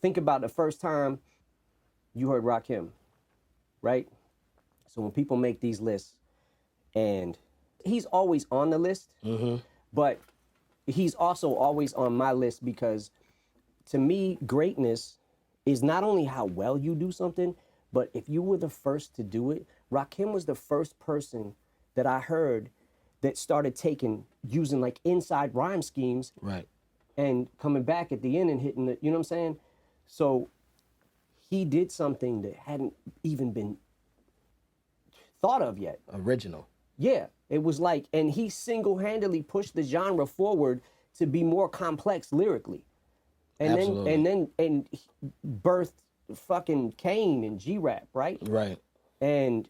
think about the first time you heard Rakim, right? So when people make these lists, and he's always on the list, but he's also always on my list because to me, greatness is not only how well you do something, but if you were the first to do it. Rakim was the first person that I heard that started using like inside rhyme schemes, right, and coming back at the end and hitting the, you know what I'm saying? So he did something that hadn't even been thought of yet. Original. Yeah, it was like, and he single-handedly pushed the genre forward to be more complex lyrically. And Absolutely. then he birthed fucking Kane and G-Rap, right? Right. And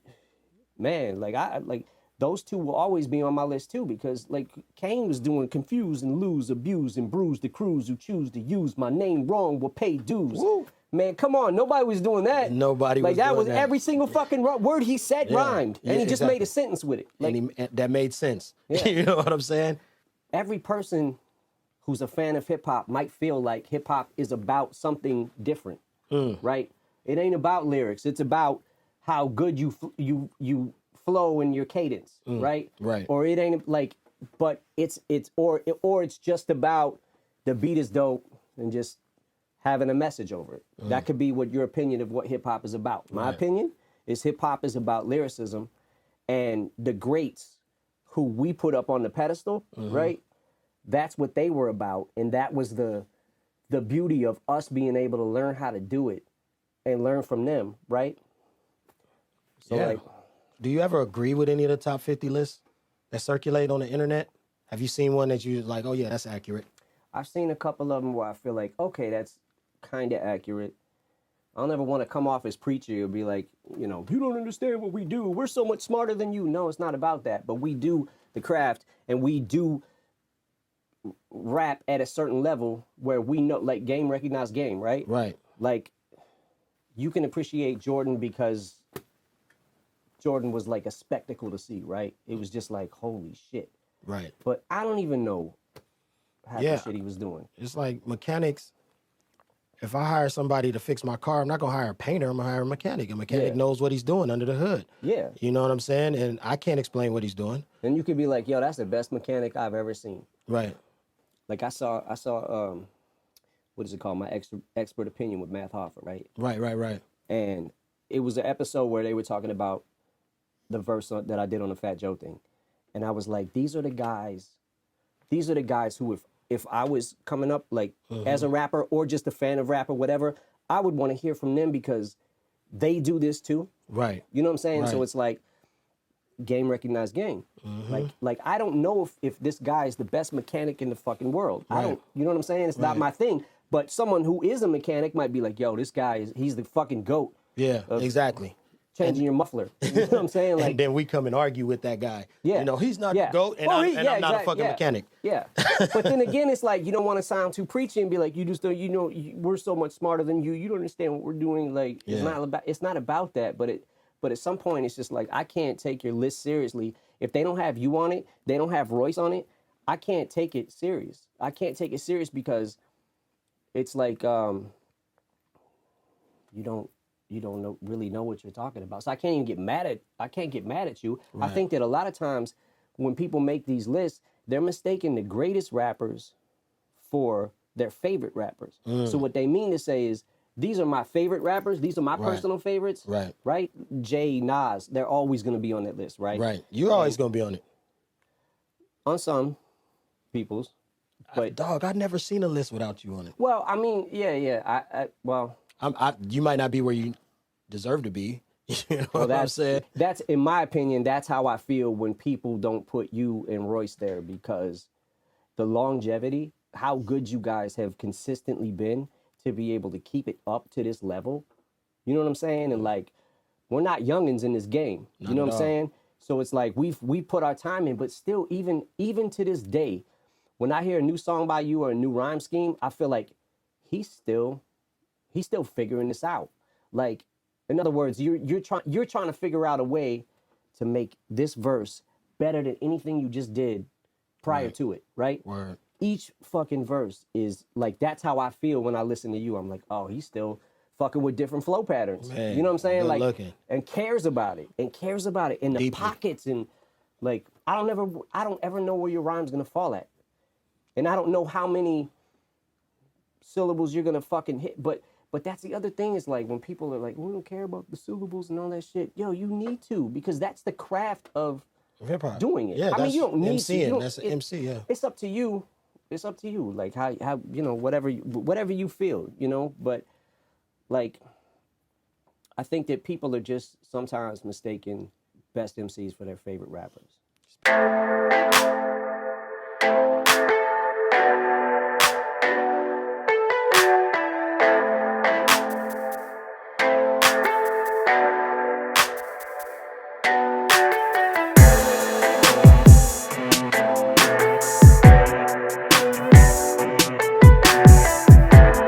man, like those two will always be on my list too, because like Kane was doing confuse and lose, abuse and bruise the crews who choose to use my name wrong will pay dues. Woo. Man, come on, nobody was doing that. Nobody like was that doing was that. every single fucking word he said rhymed, and Yeah, he just exactly. made a sentence with it. Like And that made sense. Yeah. You know what I'm saying? every person who's a fan of hip hop might feel like hip hop is about something different, right? It ain't about lyrics. It's about how good you flow in your cadence, right? Right. Or it ain't like, but it's just about the beat is dope and just having a message over it. That could be what your opinion of what hip hop is about. My opinion is hip hop is about lyricism, and the greats who we put up on the pedestal, right? That's what they were about, and that was the beauty of us being able to learn how to do it and learn from them, right? So Yeah. like, Do you ever agree with any of the top 50 lists that circulate on the internet? Have you seen one that you like, oh yeah, that's accurate? I've seen a couple of them where I feel like, okay, that's kind of accurate. I'll never want to come off as preachy or be like, you don't understand what we do. We're so much smarter than you. No, it's not about that. But we do the craft, and we do rap at a certain level where we know, like game recognized game, right? Right. Like, you can appreciate Jordan because Jordan was like a spectacle to see, right? It was just like, holy shit. Right. But I don't even know half Yeah. the shit he was doing. It's like mechanics. If I hire somebody to fix my car, I'm not going to hire a painter. I'm going to hire a mechanic. A mechanic Yeah. knows what he's doing under the hood. Yeah. You know what I'm saying? And I can't explain what he's doing. And you could be like, yo, that's the best mechanic I've ever seen. Right. Like I saw what is it called? My expert opinion with Math Hoffa, right? Right. And it was an episode where they were talking about the verse that I did on the Fat Joe thing. And I was like, these are the guys who if I was coming up like as a rapper or just a fan of rap or whatever, I would want to hear from them because they do this too. Right. You know what I'm saying? Right. So it's like game recognized game. Like I don't know if this guy is the best mechanic in the fucking world. I Right. don't, you know what I'm saying? It's not my thing. But someone who is a mechanic might be like, yo, this guy he's the fucking GOAT. Yeah, exactly. Changing your muffler. You know what I'm saying? Like, And then we come and argue with that guy. yeah. He's not yeah. the GOAT, and, Well, I'm not a fucking yeah. mechanic. Yeah. But then again, it's like, you don't want to sound too preachy and be like, you just don't, we're so much smarter than you. You don't understand what we're doing. Like, it's not about that. But at some point, it's just like, I can't take your list seriously. If they don't have you on it, they don't have Royce on it, I can't take it serious. I can't take it serious because it's like, you don't really know what you're talking about. So I can't get mad at you. Right. I think that a lot of times when people make these lists, they're mistaking the greatest rappers for their favorite rappers. So what they mean to say is, these are my favorite rappers. These are my personal favorites. Right. Right? Jay, Nas, they're always going to be on that list, right? Right. You're always going to be on it. On some people's. But Dog, I've never seen a list without you on it. well, I mean, yeah. Well, You might not be where you deserve to be. You know what I'm saying? That's, in my opinion, that's how I feel when people don't put you and Royce there, because the longevity, how good you guys have consistently been to be able to keep it up to this level. You know what I'm saying? And like, we're not youngins in this game. You know what I'm saying? So it's like we put our time in, but still, even to this day, when I hear a new song by you or a new rhyme scheme, I feel like he's still figuring this out. Like, in other words, you're trying to figure out a way to make this verse better than anything you just did prior to it, right? Word. each fucking verse is like, that's how I feel when I listen to you. I'm like, oh, he's still fucking with different flow patterns. Man, you know what I'm saying? good Like, looking. and cares about it in the Deeply. pockets, and like, I don't ever know where your rhyme's gonna fall at, and I don't know how many syllables you're gonna fucking hit, but that's the other thing, is like, when people are like, we don't care about the syllables and all that shit, yo, you need to, because that's the craft of Hip hop. doing it. Yeah, I mean, you don't need to. You MCing. don't, That's an MC. Yeah. it's up to you. It's up to you. Like, how you know, whatever you feel, you know. But like, I think that people are just sometimes mistaking best MCs for their favorite rappers.